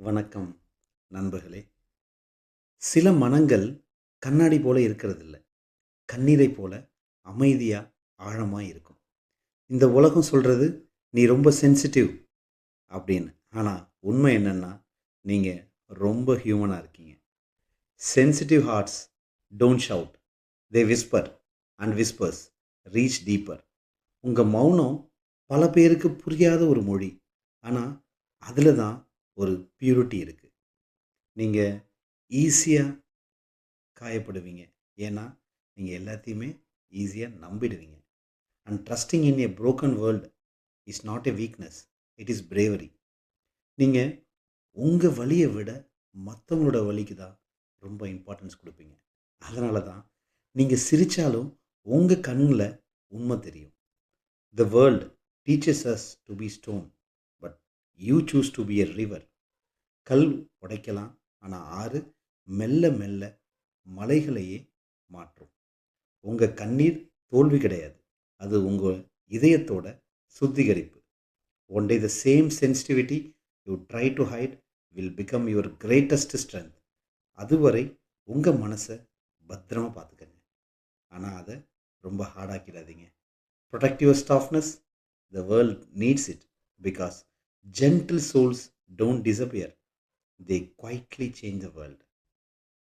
வணக்கம் நண்பர்களே. சில மனங்கள் கண்ணாடி போல இருக்கிறதில்ல. கண்ணீரை போல அமைதியா, ஆழமா இருக்கும். இந்த உலகம் சொல்றது, "நீ ரொம்ப சென்சிட்டிவ்" அப்படின்னு. ஆனா உண்மை என்னன்னா, நீங்க ரொம்ப ஹியூமனா இருக்கீங்க. Sensitive hearts don't shout. They whisper and whispers reach deeper. உங்க மௌனம் பல பேருக்கு புரியாத ஒரு மொழி. ஆனா அதில தான் ஒரு பியூரிட்டி இருக்கு. நீங்க ஈஸியா காயப்படுவீங்க. ஏன்னா, நீங்க எல்லாத்தையுமே ஈஸியா நம்பிடுவீங்க. And trusting in a broken world is not a weakness. It is bravery. நீங்க உங்க வலிய விட மத்தவங்களோட வலிக்கு தான் ரொம்ப இம்பார்ட்டன்ஸ் குடுப்பீங்க. அதனால தான் நீங்க சிரிச்சாலும் உங்க கண்ல உண்மை தெரியும். The world teaches us to be stone, but you choose to be a river. கல் உடைக்கலாம். ஆனா ஆறு மெல்ல மெல்ல மலைகளையே மாற்றும். உங்க கண்ணீர் தோல்வி கிடையாது. அது உங்க இதயத்தோட சுத்திகரிப்பு. One day the same sensitivity you try to hide will become your greatest strength. அதுவரை உங்க மனச பத்திரமா பார்த்துக்கங்க. ஆனா அத ரொம்ப ஹார்டாக்கிடாதீங்க. Protect your softness. The world needs it because gentle souls don't disappear. They quietly change the world.